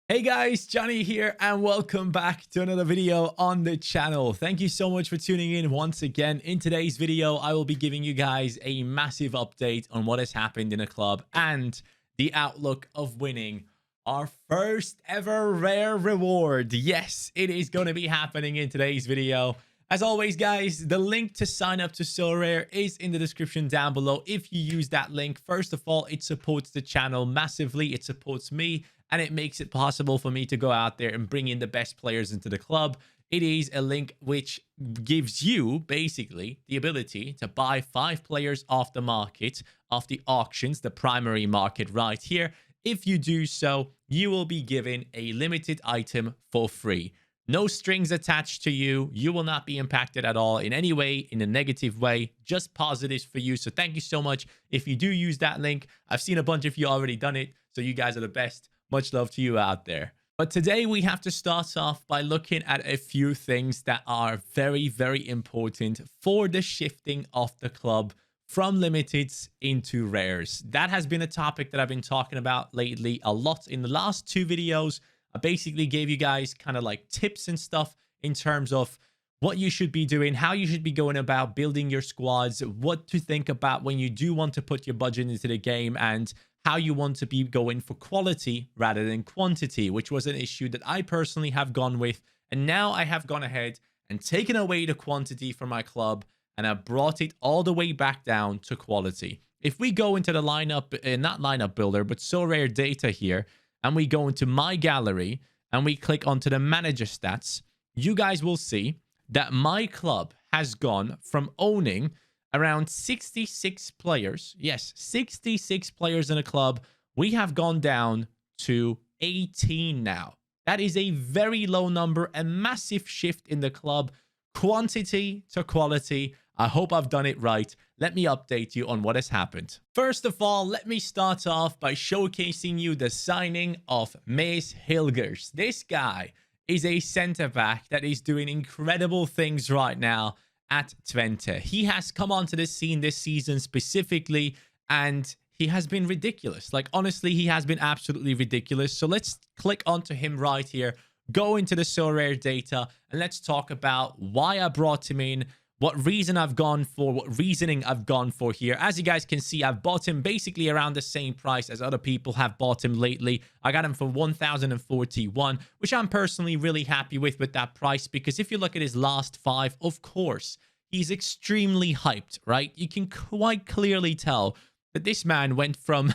Hey guys, Johnny here and welcome back to another video on the channel. Thank you so much for tuning in once again. In today's video, I will be giving you guys a massive update on what has happened in the club and the outlook of winning our first ever rare reward. Yes, it is going to be happening in today's video. As always, guys, the link to sign up to Sorare is in the description down below. If you use that link, first of all, it supports the channel massively. It supports me and it makes it possible for me to go out there and bring in the best players into the club. It is a link which gives you basically the ability to buy 5 players off the market, off the auctions, the primary market right here. If you do so, you will be given a limited item for free. No strings attached to you. You will not be impacted at all in any way, in a negative way, just positives for you. So thank you so much if you do use that link. I've seen a bunch of you already done it, so you guys are the best. Much love to you out there. But today we have to start off by looking at a few things that are very, very important for the shifting of the club from limiteds into rares. That has been a topic that I've been talking about lately a lot. In the last 2 videos, I basically gave you guys kind of like tips and stuff in terms of what you should be doing, how you should be going about building your squads, what to think about when you do want to put your budget into the game, and how you want to be going for quality rather than quantity, which was an issue that I personally have gone with. And now I have gone ahead and taken away the quantity from my club and I've brought it all the way back down to quality. If we go into the lineup, not lineup builder, but Sorare data here, and we go into my gallery and we click onto the manager stats, you guys will see that my club has gone from owning around 66 players. Yes, 66 players in a club. We have gone down to 18 now. That is a very low number, a massive shift in the club. Quantity to quality. I hope I've done it right. Let me update you on what has happened. First of all, let me start off by showcasing you the signing of Mace Hilgers. This guy is a center back that is doing incredible things right now at Twente. He has come onto the scene this season specifically, and he has been ridiculous. Like, honestly, he has been absolutely ridiculous. So let's click onto him right here, go into the Sorare data, and let's talk about why I brought him in, what reasoning I've gone for here. As you guys can see, I've bought him basically around the same price as other people have bought him lately. I got him for 1,041, which I'm personally really happy with that price, because if you look at his last 5, of course, he's extremely hyped, right? You can quite clearly tell that this man went from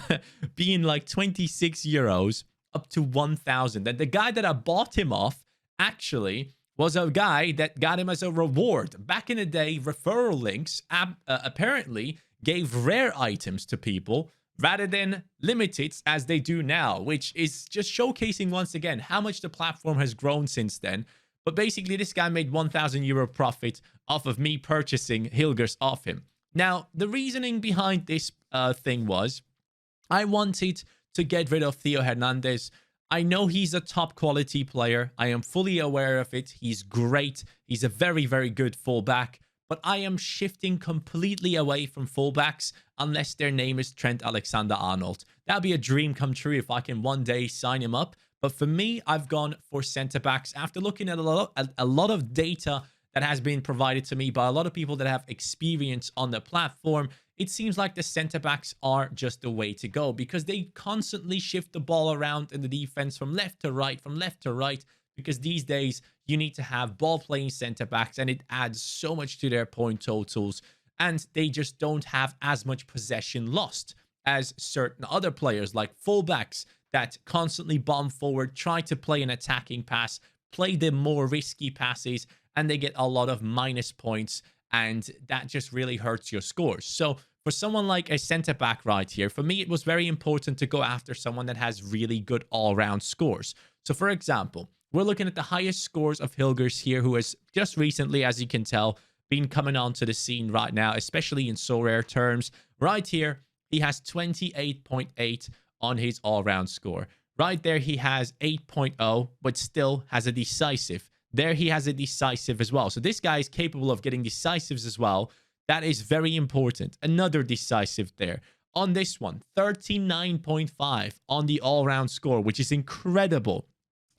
being like 26 euros up to 1,000. And the guy that I bought him off actually was a guy that got him as a reward. Back in the day, referral links apparently gave rare items to people rather than limiteds as they do now, which is just showcasing once again how much the platform has grown since then. But basically, this guy made 1,000 euro profit off of me purchasing Hilgers off him. Now, the reasoning behind this thing was I wanted to get rid of Theo Hernandez. I know he's a top quality player. I am fully aware of it. He's great. He's a very, very good fullback. But I am shifting completely away from fullbacks unless their name is Trent Alexander-Arnold. That'd be a dream come true if I can one day sign him up. But for me, I've gone for centre backs after looking at a lot of data that has been provided to me by a lot of people that have experience on the platform. It seems like the center backs are just the way to go because they constantly shift the ball around in the defense from left to right, because these days you need to have ball playing center backs and it adds so much to their point totals, and they just don't have as much possession lost as certain other players like fullbacks that constantly bomb forward, try to play an attacking pass, play the more risky passes, and they get a lot of minus points, and that just really hurts your scores. So for someone like a center back right here, for me, it was very important to go after someone that has really good all-round scores. So for example, we're looking at the highest scores of Hilgers here, who has just recently, as you can tell, been coming onto the scene right now, especially in Sorare terms. Right here, he has 28.8 on his all-round score. Right there, he has 8.0, but still has a decisive. There he has a decisive as well. So this guy is capable of getting decisives as well. That is very important. Another decisive there. On this one, 39.5 on the all-round score, which is incredible.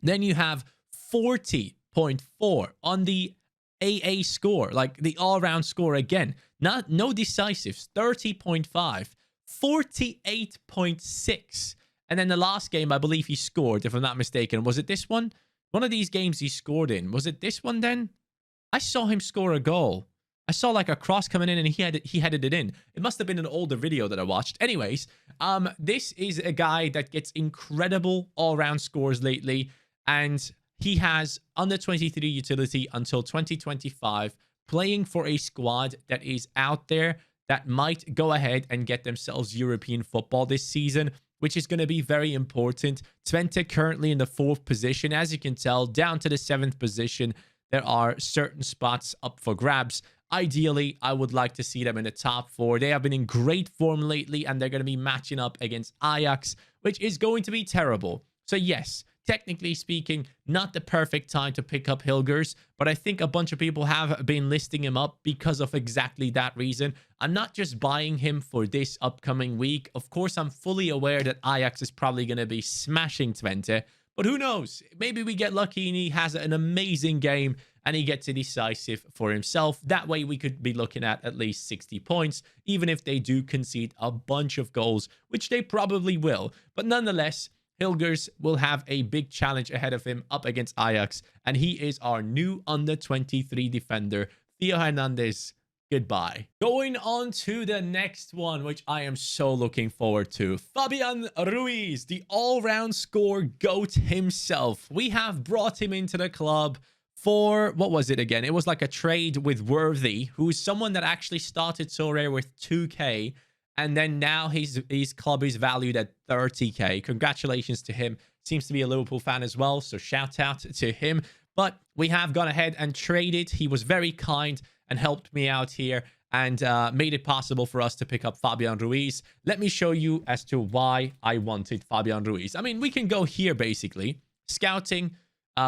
Then you have 40.4 on the AA score, like the all-round score again. No decisives, 30.5, 48.6. And then the last game, I believe he scored, if I'm not mistaken. Was it this one? One of these games he scored in. Was it this one then? I saw him score a goal. I saw like a cross coming in and he headed it in. It must have been an older video that I watched. Anyways, this is a guy that gets incredible all-round scores lately. And he has under 23 utility until 2025, playing for a squad that is out there that might go ahead and get themselves European football this season, which is going to be very important. Twente currently in the 4th position. As you can tell, down to the 7th position, there are certain spots up for grabs. Ideally, I would like to see them in the top 4. They have been in great form lately, and they're going to be matching up against Ajax, which is going to be terrible. So yes, technically speaking, not the perfect time to pick up Hilgers, but I think a bunch of people have been listing him up because of exactly that reason. I'm not just buying him for this upcoming week. Of course, I'm fully aware that Ajax is probably going to be smashing Twente, but who knows? Maybe we get lucky and he has an amazing game and he gets a decisive for himself. That way, we could be looking at least 60 points, even if they do concede a bunch of goals, which they probably will. But nonetheless, Hilgers will have a big challenge ahead of him up against Ajax, and he is our new under-23 defender. Theo Hernandez, goodbye. Going on to the next one, which I am so looking forward to. Fabian Ruiz, the all-round score GOAT himself. We have brought him into the club for, what was it again? It was like a trade with Worthy, who's someone that actually started Sorare with 2K. And then now his club is valued at 30k. Congratulations to him. Seems to be a Liverpool fan as well, so shout out to him. But we have gone ahead and traded. He was very kind and helped me out here and made it possible for us to pick up Fabian Ruiz. Let me show you as to why I wanted Fabian Ruiz. I mean, we can go here basically. Scouting.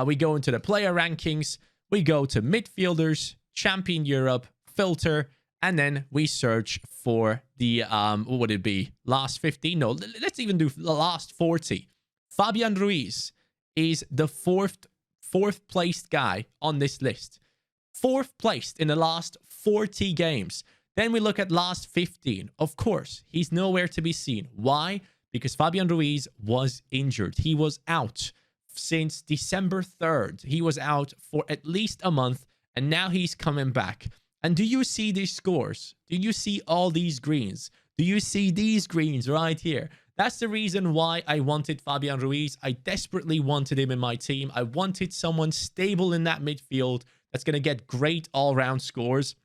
We go into the player rankings. We go to midfielders, champion Europe, filter. And then we search for the, what would it be? Last 50? No, let's even do the last 40. Fabian Ruiz is the fourth placed guy on this list. 4th placed in the last 40 games. Then we look at last 15. Of course, he's nowhere to be seen. Why? Because Fabian Ruiz was injured. He was out since December 3rd. He was out for at least a month, and now he's coming back. And do you see these scores? Do you see all these greens? Do you see these greens right here? That's the reason why I wanted Fabian Ruiz. I desperately wanted him in my team. I wanted someone stable in that midfield that's going to get great all-round scores.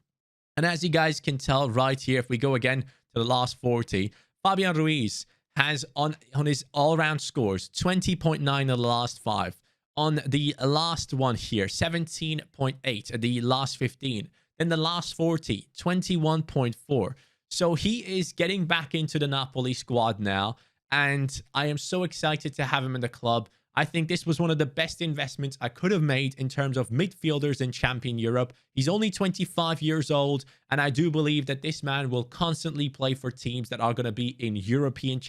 And as you guys can tell right here, if we go again to the last 40, Fabian Ruiz has on his all-round scores 20.9 in the last 5. On the last one here, 17.8 the last 15. In the last 40, 21.4. So he is getting back into the Napoli squad now. And I am so excited to have him in the club. I think this was one of the best investments I could have made in terms of midfielders in Champion Europe. He's only 25 years old. And I do believe that this man will constantly play for teams that are going to be in European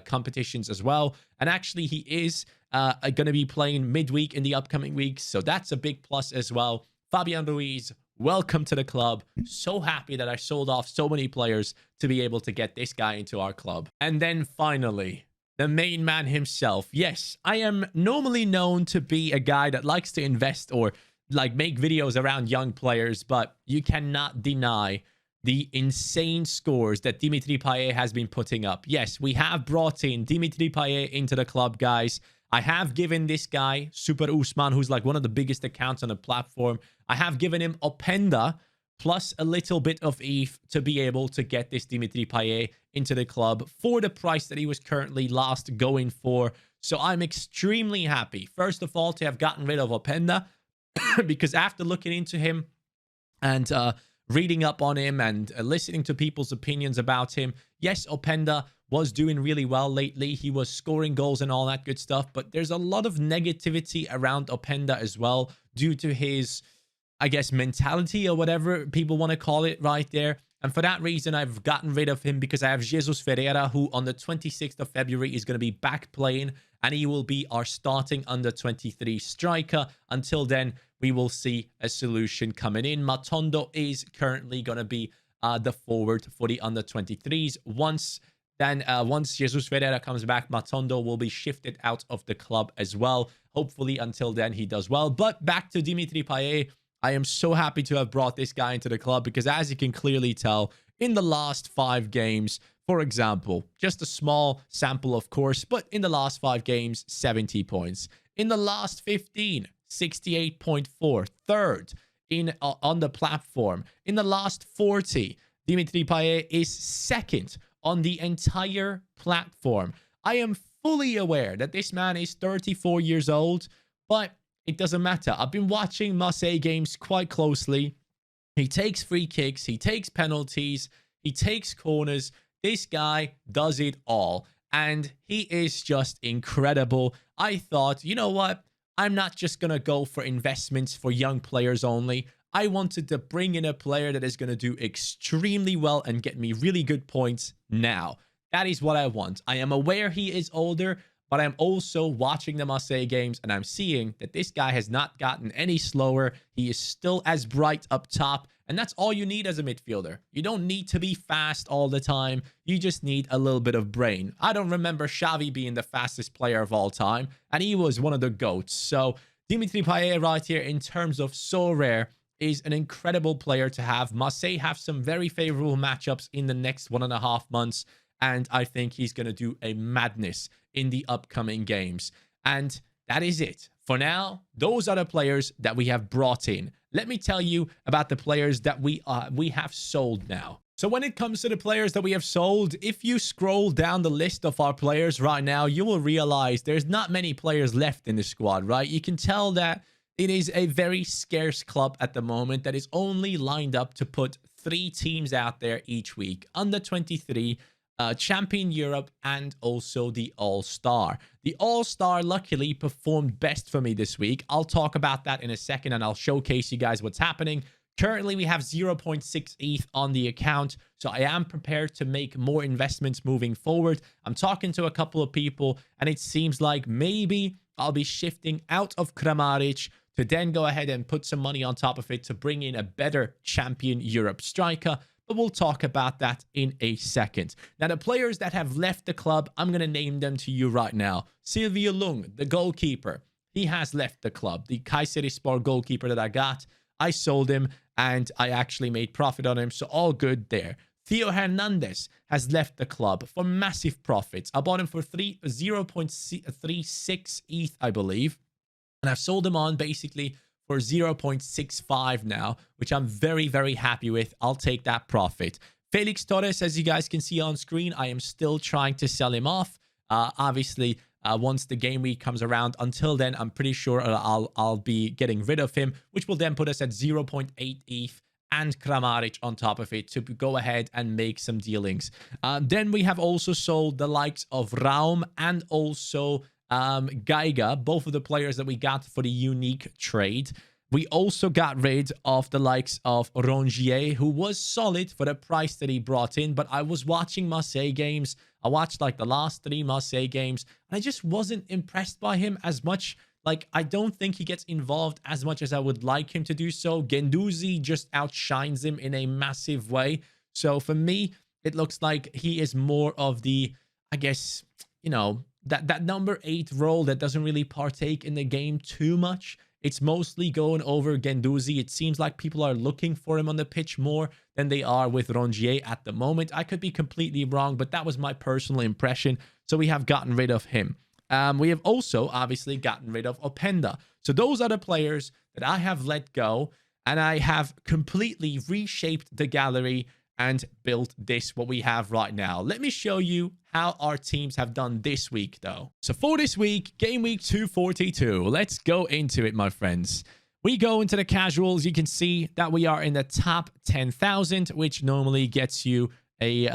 competitions as well. And actually, he is going to be playing midweek in the upcoming weeks. So that's a big plus as well. Fabian Ruiz, welcome to the club. So happy that I sold off so many players to be able to get this guy into our club. And then finally, the main man himself. Yes, I am normally known to be a guy that likes to invest or like make videos around young players, but you cannot deny the insane scores that Dimitri Payet has been putting up. Yes, we have brought in Dimitri Payet into the club, guys. I have given this guy, Super Usman, who's like one of the biggest accounts on the platform, I have given him Openda plus a little bit of ETH to be able to get this Dimitri Payet into the club for the price that he was currently last going for. So I'm extremely happy, first of all, to have gotten rid of Openda because after looking into him and reading up on him and listening to people's opinions about him, yes, Openda was doing really well lately. He was scoring goals and all that good stuff, but there's a lot of negativity around Openda as well due to his, I guess, mentality or whatever people want to call it right there. And for that reason, I've gotten rid of him because I have Jesus Ferreira, who on the 26th of February is going to be back playing and he will be our starting under 23 striker. Until then, we will see a solution coming in. Matondo is currently going to be the forward for the under 23s. Once Jesus Ferreira comes back, Matondo will be shifted out of the club as well. Hopefully, until then, he does well. But back to Dimitri Payet. I am so happy to have brought this guy into the club because, as you can clearly tell, in the last 5 games, for example, just a small sample, of course, but in the last 5 games, 70 points. In the last 15, 68.4, third on the platform. In the last 40, Dimitri Payet is second on the entire platform. I am fully aware that this man is 34 years old, but it doesn't matter. I've been watching Marseille games quite closely. He takes free kicks, he takes penalties, he takes corners. This guy does it all, and he is just incredible. I thought, you know what? I'm not just going to go for investments for young players only. I wanted to bring in a player that is going to do extremely well and get me really good points now. That is what I want. I am aware he is older, but I'm also watching the Marseille games, and I'm seeing that this guy has not gotten any slower. He is still as bright up top, and that's all you need as a midfielder. You don't need to be fast all the time. You just need a little bit of brain. I don't remember Xavi being the fastest player of all time, and he was one of the GOATs. So Dimitri Payet right here, in terms of Sorare, is an incredible player to have. Marseille have some very favorable matchups in the next 1.5 months, and I think he's going to do a madness in the upcoming games. And that is it. For now, those are the players that we have brought in. Let me tell you about the players that we have sold now. So when it comes to the players that we have sold, if you scroll down the list of our players right now, you will realize there's not many players left in the squad, right? You can tell that it is a very scarce club at the moment that is only lined up to put 3 teams out there each week. Under 23, Champion Europe, and also the All-Star. The All-Star luckily performed best for me this week. I'll talk about that in a second, and I'll showcase you guys what's happening. Currently, we have 0.6 ETH on the account, so I am prepared to make more investments moving forward. I'm talking to a couple of people, and it seems like maybe I'll be shifting out of Kramaric to then go ahead and put some money on top of it to bring in a better Champion Europe striker. But we'll talk about that in a second. Now, the players that have left the club, I'm going to name them to you right now. Silvio Lung, the goalkeeper, he has left the club. The Kayserispor goalkeeper that I got, I sold him, and I actually made profit on him, so all good there. Theo Hernandez has left the club for massive profits. I bought him for 0.36 ETH, I believe, and I've sold him on basically for 0.65 now, which I'm very, very happy with. I'll take that profit. Felix Torres, as you guys can see on screen, I am still trying to sell him off. Obviously, once the game week comes around, until then, I'm pretty sure I'll be getting rid of him, which will then put us at 0.8 ETH and Kramaric on top of it to go ahead and make some dealings. Then we have also sold the likes of Raum and also Geiger, both of the players that we got for the unique trade. We also got rid of the likes of Rongier, who was solid for the price that he brought in, but I was watching Marseille games. I watched like the last 3 Marseille games, and I just wasn't impressed by him as much. Like, I don't think he gets involved as much as I would like him to do so. Guendouzi just outshines him in a massive way. So for me, it looks like he is more of the, I guess, you know, that number 8 role that doesn't really partake in the game too much. It's mostly going over Guendouzi. It seems like people are looking for him on the pitch more than they are with Rongier at the moment. I could be completely wrong, but that was my personal impression. So we have gotten rid of him. We have also obviously gotten rid of Openda. So those are the players that I have let go, and I have completely reshaped the gallery and built this, what we have right now. Let me show you how our teams have done this week, though. So for this week, game week 242, let's go into it, my friends. We go into the casuals. You can see that we are in the top 10,000, which normally gets you a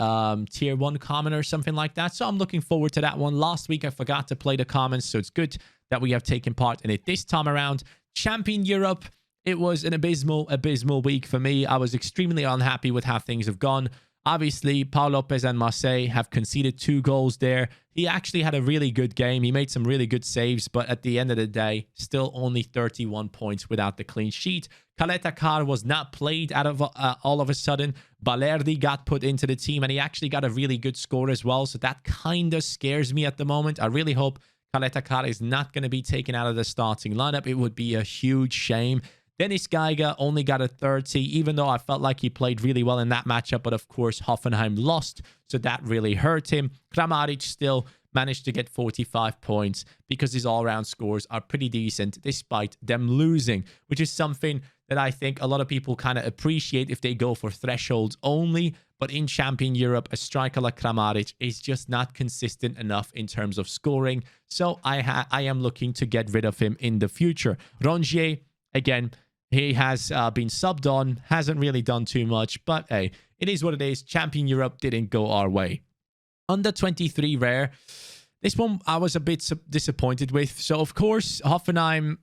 tier 1 common or something like that. So I'm looking forward to that one. Last week, I forgot to play the commons, so it's good that we have taken part in it this time around. Champion Europe. It was an abysmal week for me. I was extremely unhappy with how things have gone. Obviously, Paul Lopez and Marseille have conceded 2 goals there. He actually had a really good game. He made some really good saves, but at the end of the day, still only 31 points without the clean sheet. Caleta Car was not played out of all of a sudden. Balerdi got put into the team, and he actually got a really good score as well, so that kind of scares me at the moment. I really hope Caleta Car is not going to be taken out of the starting lineup. It would be a huge shame. Dennis Geiger only got a 30, even though I felt like he played really well in that matchup. But of course, Hoffenheim lost, so that really hurt him. Kramaric still managed to get 45 points because his all-round scores are pretty decent despite them losing, which is something that I think a lot of people kind of appreciate if they go for thresholds only. But in Champion Europe, a striker like Kramaric is just not consistent enough in terms of scoring. So I am looking to get rid of him in the future. Rongier, again, he has been subbed on, hasn't really done too much, but hey, it is what it is. Champion Europe didn't go our way. Under 23 rare, this one I was a bit disappointed with. So, of course, Hoffenheim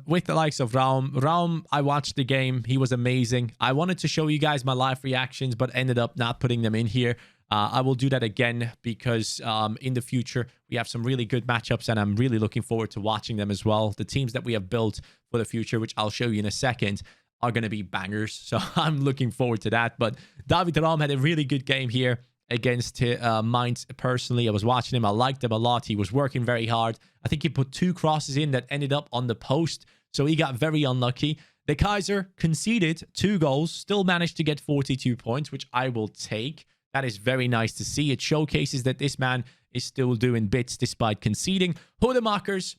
with the likes of Raum. Raum, I watched the game. He was amazing. I wanted to show you guys my live reactions, but ended up not putting them in here. I will do that again because in the future, we have some really good matchups, and I'm really looking forward to watching them as well. The teams that we have built for the future, which I'll show you in a second, are going to be bangers. So I'm looking forward to that. But David Raum had a really good game here against Mainz. Personally, I was watching him. I liked him a lot. He was working very hard. I think he put 2 crosses in that ended up on the post. So he got very unlucky. The Kaiser conceded 2 goals, still managed to get 42 points, which I will take. That is very nice to see. It showcases that this man is still doing bits despite conceding. Hodemakers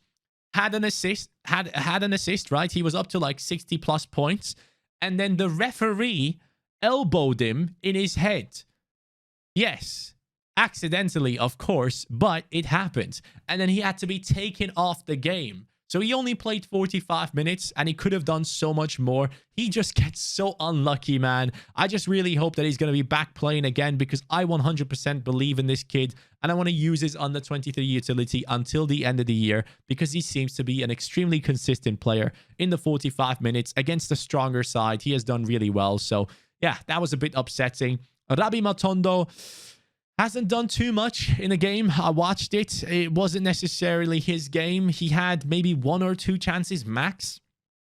had an assist, had an assist, right? He was up to like 60 plus points. And then the referee elbowed him in his head. Yes, accidentally, of course, but it happened. And then he had to be taken off the game. So he only played 45 minutes, and he could have done so much more. He just gets so unlucky, man. I just really hope that he's going to be back playing again, because I 100% believe in this kid, and I want to use his under 23 utility until the end of the year, because he seems to be an extremely consistent player in the 45 minutes against the stronger side. He has done really well. So yeah, that was a bit upsetting. Rabi Matondo hasn't done too much in the game. I watched it. It wasn't necessarily his game. He had maybe 1 or 2 chances max.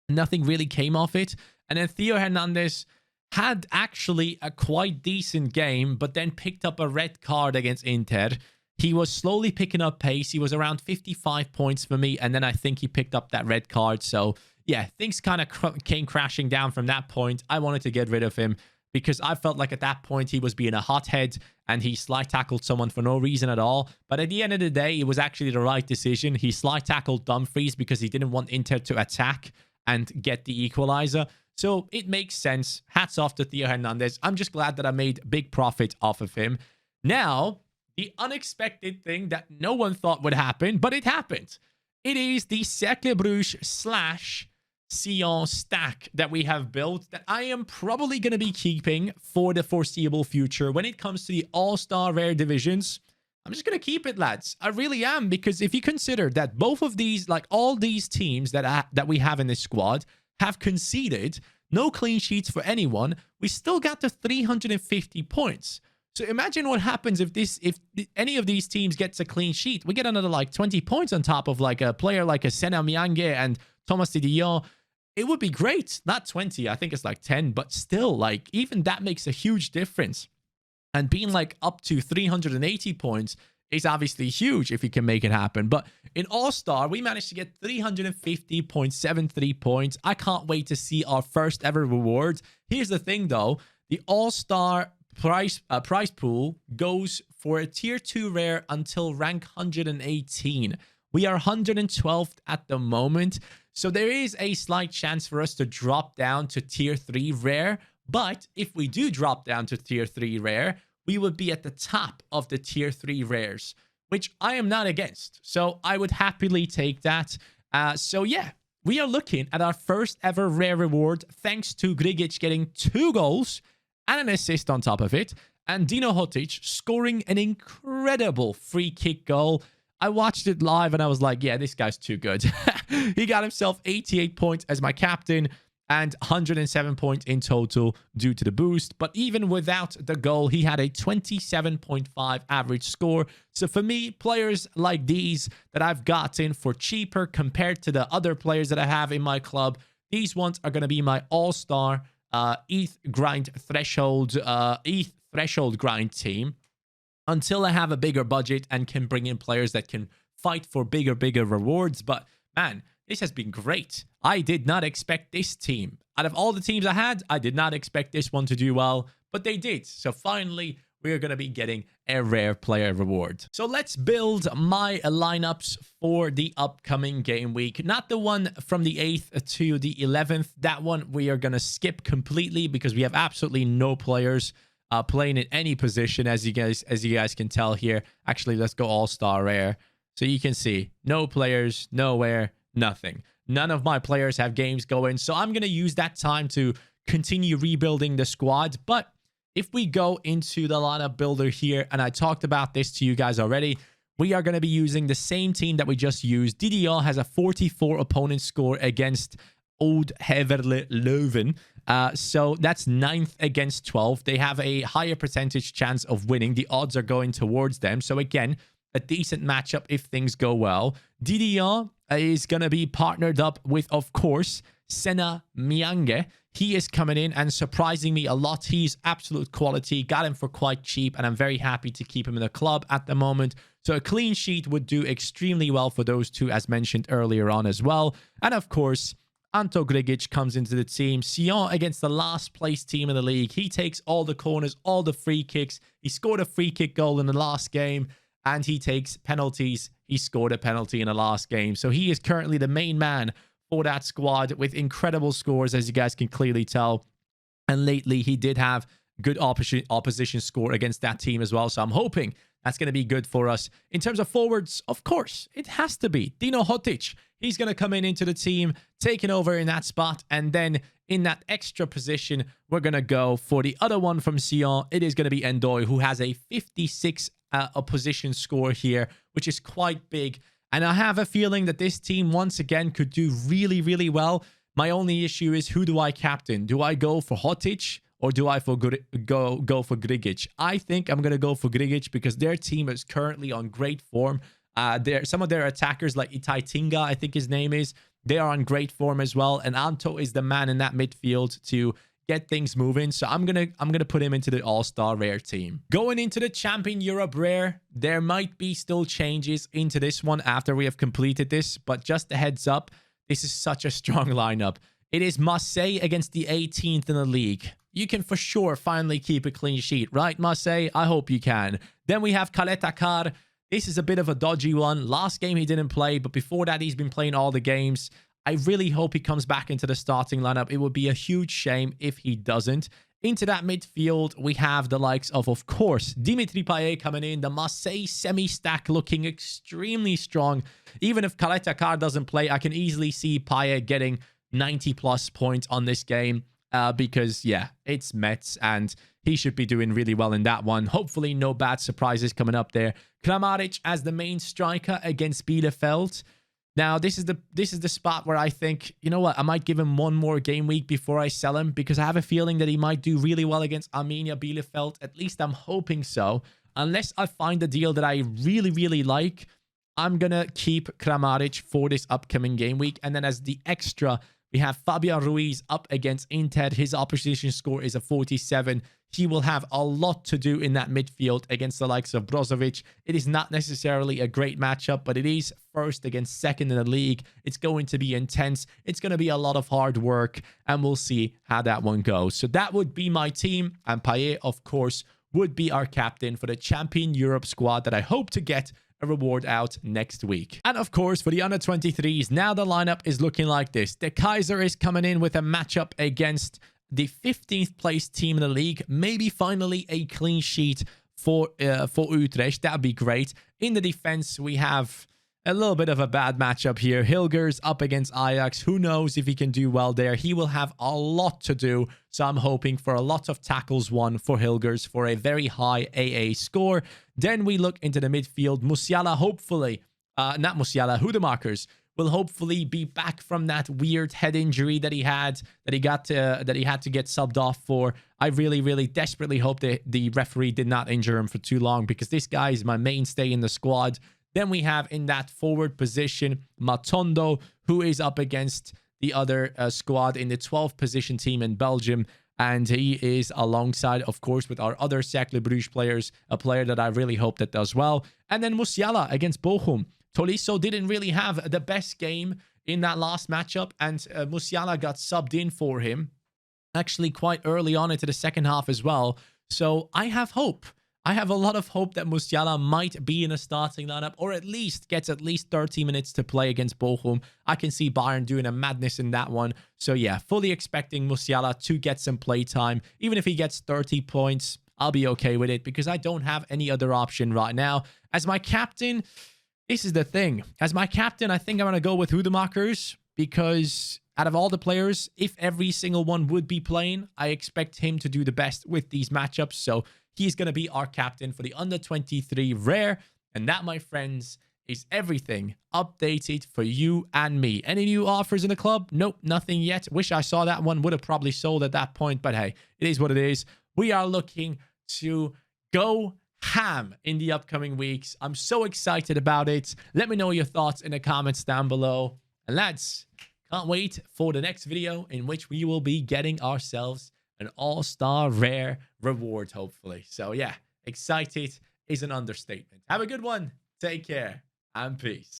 Nothing really came off it. And then Theo Hernandez had actually a quite decent game, but then picked up a red card against Inter. He was slowly picking up pace. He was around 55 points for me, and then I think he picked up that red card. So yeah, things kind of came crashing down from that point. I wanted to get rid of him, because I felt like at that point he was being a hothead and he slide tackled someone for no reason at all. But at the end of the day, it was actually the right decision. He slide tackled Dumfries because he didn't want Inter to attack and get the equalizer. So it makes sense. Hats off to Theo Hernandez. I'm just glad that I made big profit off of him. Now, the unexpected thing that no one thought would happen, but it happened. It is the Cercle Bruges / Sion stack that we have built that I am probably going to be keeping for the foreseeable future. When it comes to the all-star rare divisions, I'm just going to keep it, lads. I really am, because if you consider that both of these, like all these teams that we have in this squad have conceded, no clean sheets for anyone, we still got to 350 points. So imagine what happens if any of these teams gets a clean sheet. We get another like 20 points on top of like a player like a Sena Miange and Thomas Didion. It would be great. Not 20. I think it's like 10. But still, like, even that makes a huge difference. And being like up to 380 points is obviously huge if you can make it happen. But in All-Star, we managed to get 350.73 points. I can't wait to see our first ever reward. Here's the thing, though. The All-Star prize pool goes for a tier 2 rare until rank 118. We are 112th at the moment. So there is a slight chance for us to drop down to tier 3 rare. But if we do drop down to tier 3 rare, we would be at the top of the tier 3 rares, which I am not against. So I would happily take that. So yeah, we are looking at our first ever rare reward, thanks to Grigic getting 2 goals and an assist on top of it. And Dino Hotic scoring an incredible free kick goal. I watched it live and I was like, yeah, this guy's too good. He got himself 88 points as my captain. and 107 points in total due to the boost. But even without the goal, he had a 27.5 average score. So for me, players like these that I've gotten for cheaper compared to the other players that I have in my club, these ones are going to be my all-star ETH threshold grind team until I have a bigger budget and can bring in players that can fight for bigger rewards. But man, this has been great. I did not expect this team. Out of all the teams I had, I did not expect this one to do well, but they did. So finally, we're going to be getting a rare player reward. So let's build my lineups for the upcoming game week. Not the one from the 8th to the 11th. That one we are going to skip completely because we have absolutely no players playing in any position, as you guys can tell here. Actually, let's go all-star rare. So you can see no players, nowhere, nothing. None of my players have games going. So I'm going to use that time to continue rebuilding the squad. But if we go into the lineup builder here, and I talked about this to you guys already, we are going to be using the same team that we just used. DDR has a 44 opponent score against Oud Heverle Leuven. So that's 9th against 12. They have a higher percentage chance of winning. The odds are going towards them. So again, a decent matchup if things go well. DDR is going to be partnered up with, of course, Sena Miange. He is coming in and surprising me a lot. He's absolute quality. Got him for quite cheap, and I'm very happy to keep him in the club at the moment. So a clean sheet would do extremely well for those two, as mentioned earlier on as well. And of course, Anto Grigic comes into the team. Sion against the last place team in the league. He takes all the corners, all the free kicks. He scored a free kick goal in the last game, and he takes penalties. He scored a penalty in the last game. So he is currently the main man for that squad with incredible scores, as you guys can clearly tell. And lately, he did have good opposition score against that team as well. So I'm hoping that's going to be good for us. In terms of forwards, of course, it has to be Dino Hotic. He's going to come into the team, taking over in that spot. And then in that extra position, we're going to go for the other one from Sion. It is going to be Endoy, who has a 56 opposition score here, which is quite big. And I have a feeling that this team, once again, could do really, really well. My only issue is, who do I captain? Do I go for Hotic or do I go for Grigic? I think I'm going to go for Grigic because their team is currently on great form. Some of their attackers, like Itai Tinga, I think his name is, they are on great form as well. And Anto is the man in that midfield to get things moving. So I'm gonna put him into the all-star rare team. Going into the Champion Europe rare, there might be still changes into this one after we have completed this, but just a heads up, this is such a strong lineup. It is Marseille against the 18th in the league. You can for sure finally keep a clean sheet, right, Marseille? I hope you can. Then we have Kaletakar. This is a bit of a dodgy one. Last game he didn't play, but before that he's been playing all the games. I really hope he comes back into the starting lineup. It would be a huge shame if he doesn't. Into that midfield, we have the likes of course, Dimitri Payet coming in. The Marseille semi-stack looking extremely strong. Even if Kaletakar doesn't play, I can easily see Payet getting 90+ points on this game because, yeah, it's Metz and he should be doing really well in that one. Hopefully, no bad surprises coming up there. Kramaric as the main striker against Bielefeld. Now, this is the spot where I think, you know what, I might give him one more game week before I sell him because I have a feeling that he might do really well against Arminia Bielefeld. At least I'm hoping so. Unless I find a deal that I really, really like, I'm going to keep Kramaric for this upcoming game week. And then as the extra, we have Fabian Ruiz up against Inter. His opposition score is a 47. He will have a lot to do in that midfield against the likes of Brozovic. It is not necessarily a great matchup, but it is first against second in the league. It's going to be intense. It's going to be a lot of hard work, and we'll see how that one goes. So that would be my team, and Payet, of course, would be our captain for the Champion Europe squad that I hope to get a reward out next week. And of course, for the under 23s, now the lineup is looking like this. The Kaiser is coming in with a matchup against the 15th place team in the league. Maybe finally a clean sheet for Utrecht. That'd be great. In the defense, we have a little bit of a bad matchup here. Hilgers up against Ajax. Who knows if he can do well there? He will have a lot to do. So I'm hoping for a lot of tackles won for Hilgers for a very high AA score. Then we look into the midfield. Musiala, hopefully, not Musiala, Hudemakers will hopefully be back from that weird head injury that he had, that he had to get subbed off for. I really, really desperately hope that the referee did not injure him for too long, because this guy is my mainstay in the squad. Then we have in that forward position Matondo, who is up against the other squad in the 12th position team in Belgium. And he is alongside, of course, with our other Cercle Bruges players, a player that I really hope that does well. And then Musiala against Bochum. Tolisso didn't really have the best game in that last matchup, and Musiala got subbed in for him, actually quite early on into the second half as well. So I have hope. I have a lot of hope that Musiala might be in a starting lineup, or at least gets at least 30 minutes to play against Bochum. I can see Bayern doing a madness in that one. So yeah, fully expecting Musiala to get some play time. Even if he gets 30 points, I'll be okay with it, because I don't have any other option right now. As my captain, this is the thing. As my captain, I think I'm going to go with Hudemakers, because out of all the players, if every single one would be playing, I expect him to do the best with these matchups. So he's going to be our captain for the under-23 rare. And that, my friends, is everything updated for you and me. Any new offers in the club? Nope, nothing yet. Wish I saw that one. Would have probably sold at that point. But hey, it is what it is. We are looking to go ham in the upcoming weeks. I'm so excited about it. Let me know your thoughts in the comments down below. And lads, can't wait for the next video in which we will be getting ourselves an all-star rare reward, hopefully. So yeah, excited is an understatement. Have a good one. Take care and peace.